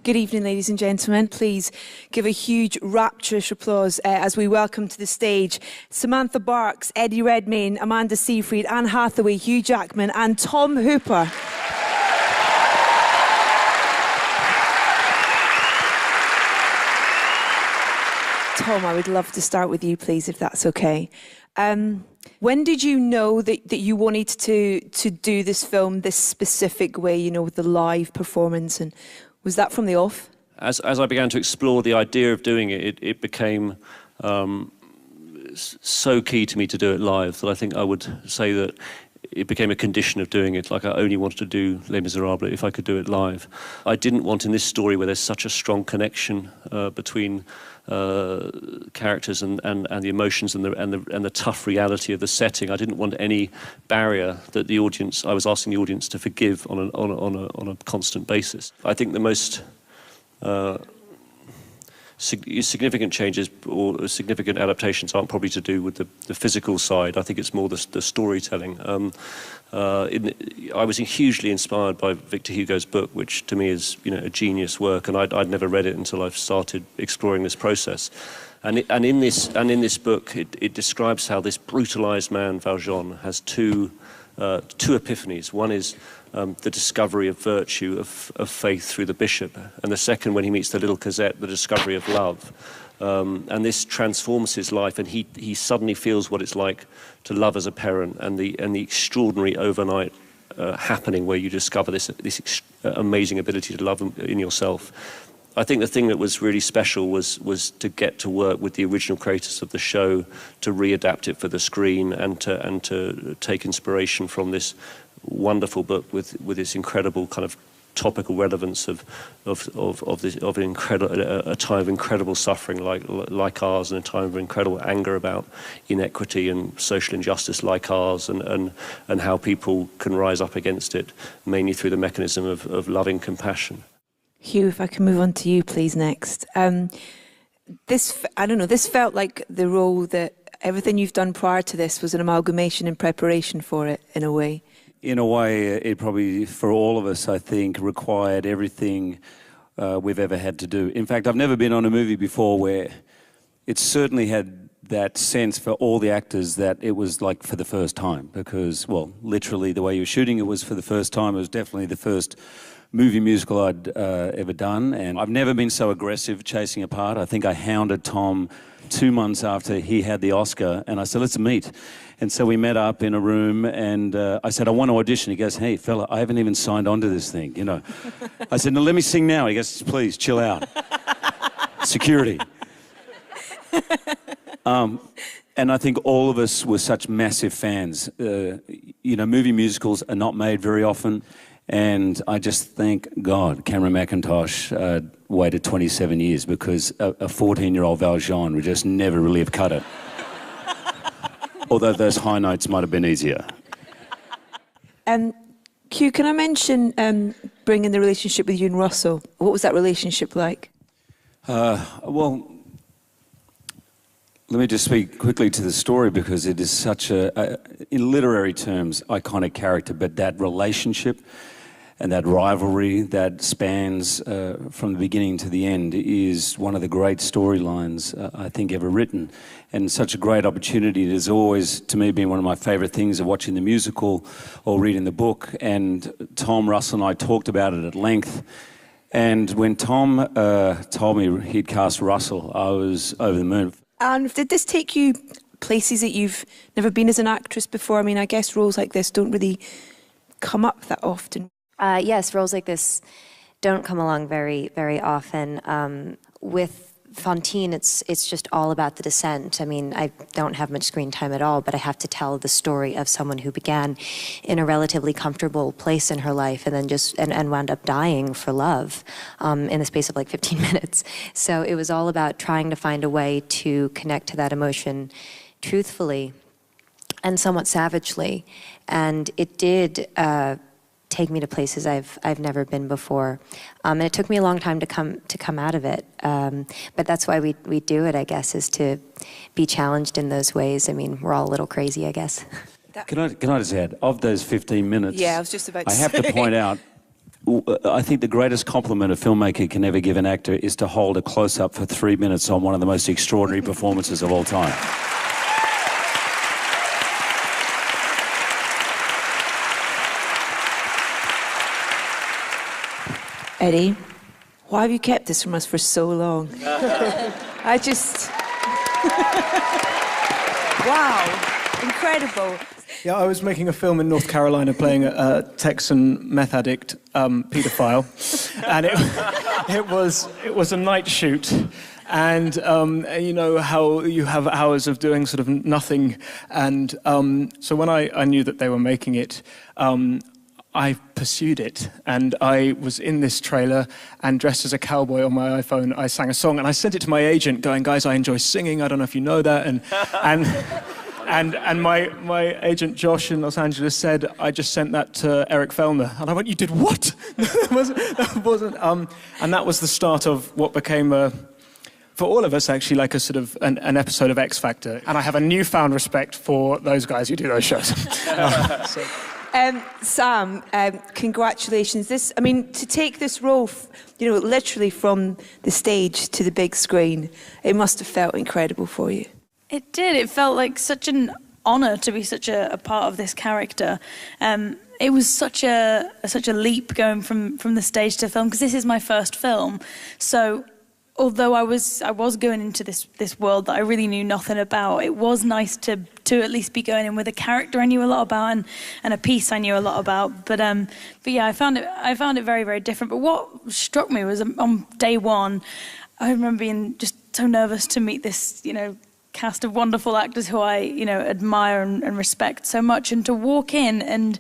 Good evening, ladies and gentlemen. Please give a huge, rapturous applause as we welcome to the stage Samantha Barks, Redmayne, Amanda Seyfried, Anne Hathaway, Hugh Jackman and Tom Hooper. Tom, I would love to start with you, please, if that's okay. When did you know that you wanted to do this film this specific way, you know, with the live performance? And was that from the off? As I began to explore the idea of doing it, it became so key to me to do it live that I think I would say that it became a condition of doing it. Like, I only wanted to do Les Miserables if I could do it live. I didn't want, in this story where there's such a strong connection between characters and the emotions and the tough reality of the setting, I didn't want any barrier that the audience, I was asking the audience to forgive on a constant basis. I think the most significant changes or significant adaptations aren't probably to do with the physical side. I think it's more the storytelling. I was hugely inspired by Victor Hugo's book, which to me is, you know, a genius work, and I'd never read it until I've started exploring this process. And in this book, it describes how this brutalized man Valjean has two epiphanies. One is the discovery of virtue, of faith through the bishop, and the second, when he meets the little Cosette, the discovery of love. And this transforms his life, and he suddenly feels what it's like to love as a parent, and the extraordinary overnight happening where you discover this amazing ability to love in yourself. I think the thing that was really special was to get to work with the original creators of the show, to readapt it for the screen, and to take inspiration from this wonderful book with this incredible kind of topical relevance of a time of incredible suffering like ours, and a time of incredible anger about inequity and social injustice like ours, and how people can rise up against it, mainly through the mechanism of loving compassion. Hugh, if I can move on to you, please, next. This felt like the role that everything you've done prior to this was an amalgamation in preparation for it, in a way. In a way, it probably, for all of us, I think, required everything we've ever had to do. In fact, I've never been on a movie before where it certainly had that sense for all the actors that it was like for the first time, because, well, literally the way you were shooting it was for the first time. It was definitely the first movie musical I'd ever done, and I've never been so aggressive chasing a part. I think I hounded Tom 2 months after he had the Oscar, and I said, let's meet. And so we met up in a room, and I said, I want to audition. He goes, hey, fella, I haven't even signed on to this thing, you know. I said, no, let me sing now. He goes, please, chill out. Security. And I think all of us were such massive fans. You know, movie musicals are not made very often, and I just thank God Cameron McIntosh waited 27 years, because a 14-year-old Valjean would just never really have cut it. Although those high notes might have been easier. Q, can I mention bringing the relationship with you and Russell? What was that relationship like? Well, let me just speak quickly to the story, because it is such in literary terms, iconic character, but that relationship and that rivalry that spans from the beginning to the end is one of the great storylines I think ever written, and such a great opportunity. It has always, to me, been one of my favourite things of watching the musical or reading the book, and Tom, Russell and I talked about it at length. And when Tom told me he'd cast Russell, I was over the moon. And did this take you places that you've never been as an actress before? I mean, I guess roles like this don't really come up that often. Yes, roles like this don't come along very, very often. With Fantine, it's just all about the descent. I mean, I don't have much screen time at all, but I have to tell the story of someone who began in a relatively comfortable place in her life, and then and wound up dying for love in the space of like 15 minutes. So it was all about trying to find a way to connect to that emotion truthfully and somewhat savagely. And it did take me to places I've never been before, and it took me a long time to come out of it. But that's why we do it, I guess, is to be challenged in those ways. I mean, we're all a little crazy, I guess. Can I just add, of those 15 minutes, yeah, I was just about to I have to point out, I think the greatest compliment a filmmaker can ever give an actor is to hold a close-up for 3 minutes on one of the most extraordinary performances of all time. Eddie, why have you kept this from us for so long? I just... Wow, incredible. Yeah, I was making a film in North Carolina playing a Texan meth addict paedophile, and it was a night shoot. And you know how you have hours of doing sort of nothing, and so when I knew that they were making it, I pursued it, and I was in this trailer, and dressed as a cowboy on my iPhone, I sang a song, and I sent it to my agent, going, "Guys, I enjoy singing. I don't know if you know that," and my agent Josh in Los Angeles said, "I just sent that to Eric Fellner," and I went, "You did what?" that wasn't, and that was the start of what became for all of us, actually, like a sort of an episode of X Factor, and I have a newfound respect for those guys who do those shows. So. Sam, congratulations. To take this role, literally from the stage to the big screen, it must have felt incredible for you. It did. It felt like such an honour to be such a part of this character. It was such a leap going from the stage to film, because this is my first film. So, although I was going into this world that I really knew nothing about, it was nice to at least be going in with a character I knew a lot about and a piece I knew a lot about. But yeah, I found it very, very different. But what struck me was on day one, I remember being just so nervous to meet this, cast of wonderful actors who I, admire and respect so much, and to walk in and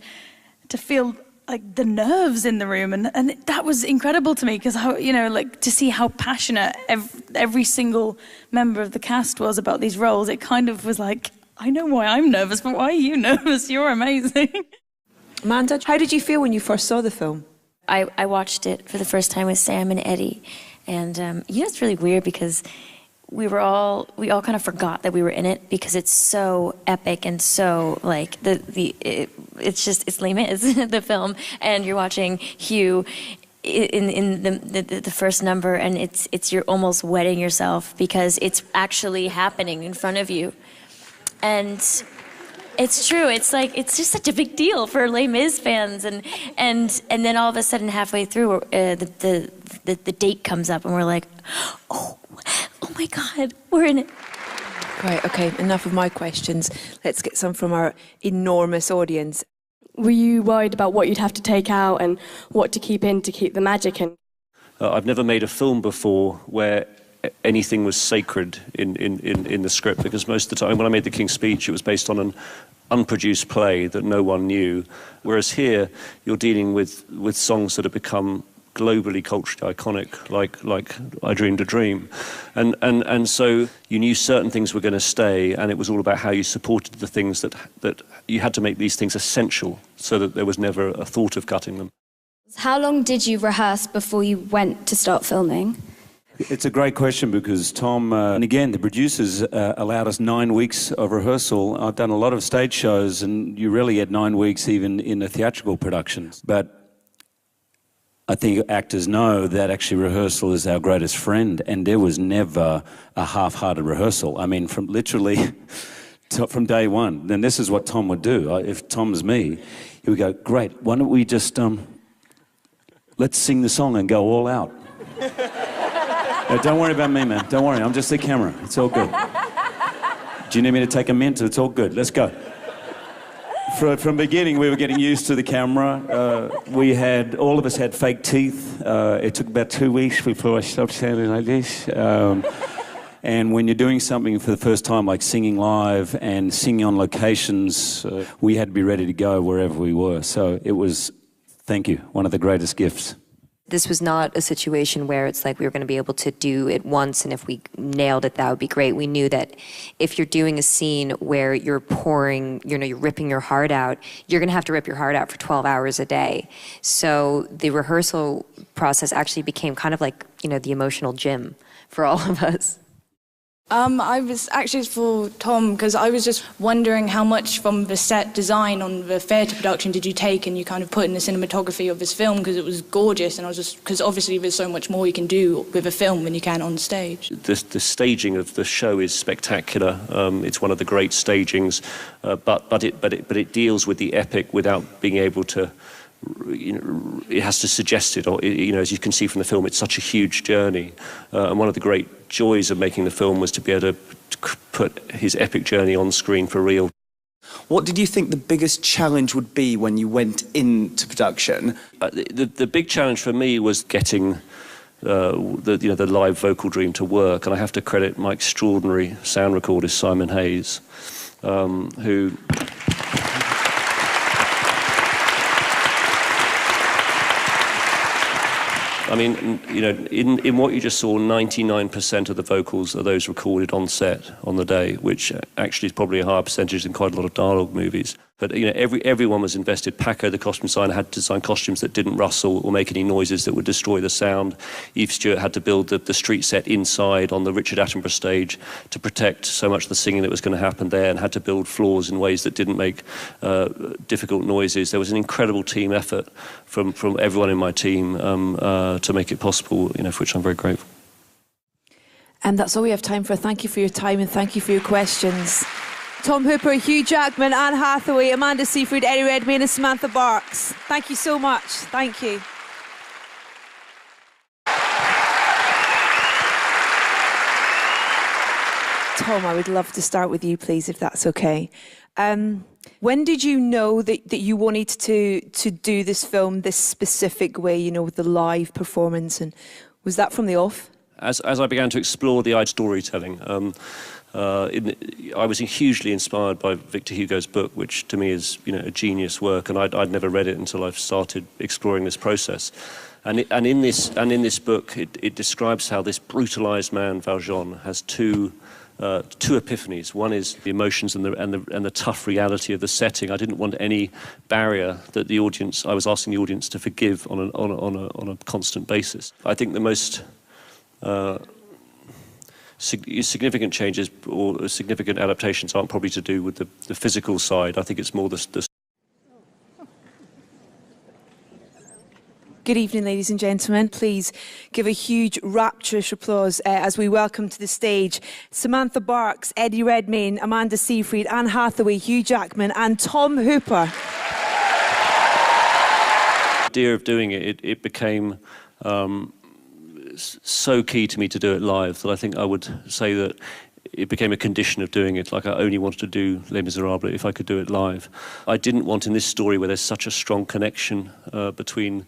to feel like the nerves in the room, and that was incredible to me, because to see how passionate every single member of the cast was about these roles, it kind of was like, I know why I'm nervous, but why are you nervous? You're amazing. Amanda, how did you feel when you first saw the film? I watched it for the first time with Sam and Eddie, and it's really weird, because we all kind of forgot that we were in it, because it's so epic and so like it's Les Mis, the film, and you're watching Hugh in the first number, and you're almost wetting yourself, because it's actually happening in front of you. And it's true. It's like, it's just such a big deal for Les Mis fans, and then all of a sudden, halfway through, the date comes up, and we're like, oh my God, we're in it. Right. Okay. Enough of my questions. Let's get some from our enormous audience. Were you worried about what you'd have to take out and what to keep in to keep the magic in? I've never made a film before where anything was sacred in the script, because most of the time when I made The King's Speech, it was based on an unproduced play that no one knew, whereas here you're dealing with songs that have become globally culturally iconic, like I Dreamed a Dream, and so you knew certain things were going to stay, and it was all about how you supported the things that you had to make these things essential, so that there was never a thought of cutting them. How long did you rehearse before you went to start filming? It's a great question, because Tom, and again, the producers allowed us 9 weeks of rehearsal. I've done a lot of stage shows, and you really get 9 weeks even in a theatrical production. But I think actors know that actually rehearsal is our greatest friend, and there was never a half-hearted rehearsal. I mean, from literally from day one. Then this is what Tom would do. If Tom was me, he would go, "Great, why don't we just let's sing the song and go all out." Don't worry about me, man. Don't worry. I'm just the camera. It's all good. Do you need me to take a mint? It's all good. Let's go. From the beginning, we were getting used to the camera. All of us had fake teeth. It took about 2 weeks before I stopped sounding like this. And when you're doing something for the first time, like singing live and singing on locations, we had to be ready to go wherever we were. So it was, thank you, one of the greatest gifts. This was not a situation where it's like we were going to be able to do it once, and if we nailed it, that would be great. We knew that if you're doing a scene where you're pouring, you're ripping your heart out, you're going to have to rip your heart out for 12 hours a day. So the rehearsal process actually became kind of like, the emotional gym for all of us. I was actually for Tom, because I was just wondering how much from the set design on the theatre production did you take and you kind of put in the cinematography of this film, because it was gorgeous, and I was just, because obviously there's so much more you can do with a film than you can on stage. The staging of the show is spectacular. It's one of the great stagings, but it deals with the epic without being able to. It has to suggest it, or as you can see from the film, it's such a huge journey. And one of the great joys of making the film was to be able to put his epic journey on screen for real. What did you think the biggest challenge would be when you went into production? The big challenge for me was getting the live vocal dream to work, and I have to credit my extraordinary sound recordist Simon Hayes, who. I mean, in what you just saw, 99% of the vocals are those recorded on set on the day, which actually is probably a higher percentage than quite a lot of dialogue movies. But everyone was invested. Paco, the costume designer, had to design costumes that didn't rustle or make any noises that would destroy the sound. Eve Stewart had to build the street set inside on the Richard Attenborough stage to protect so much of the singing that was going to happen there, and had to build floors in ways that didn't make difficult noises. There was an incredible team effort from everyone in my team to make it possible, for which I'm very grateful. And that's all we have time for. Thank you for your time and thank you for your questions. Tom Hooper, Hugh Jackman, Anne Hathaway, Amanda Seyfried, Eddie Redmayne and Samantha Barks. Thank you so much. Thank you. Tom, I would love to start with you, please, if that's okay. When did you know that you wanted to do this film this specific way, with the live performance? And was that from the off? As I began to explore the storytelling, I was hugely inspired by Victor Hugo's book, which to me is a genius work, and I'd never read it until I've started exploring this process. And in this book, it describes how this brutalized man Valjean has two epiphanies. One is the emotions and the tough reality of the setting. I didn't want any barrier that the audience. I was asking the audience to forgive on a constant basis. I think the most significant changes or significant adaptations aren't probably to do with the physical side. I think it's more the. Good evening, ladies and gentlemen. Please give a huge rapturous applause as we welcome to the stage Samantha Barks, Eddie Redmayne, Amanda Seyfried, Anne Hathaway, Hugh Jackman and Tom Hooper. The idea of doing it became so key to me to do it live that I think I would say that it became a condition of doing it. Like, I only wanted to do Les Misérables if I could do it live. I didn't want in this story where there's such a strong connection between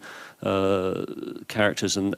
characters and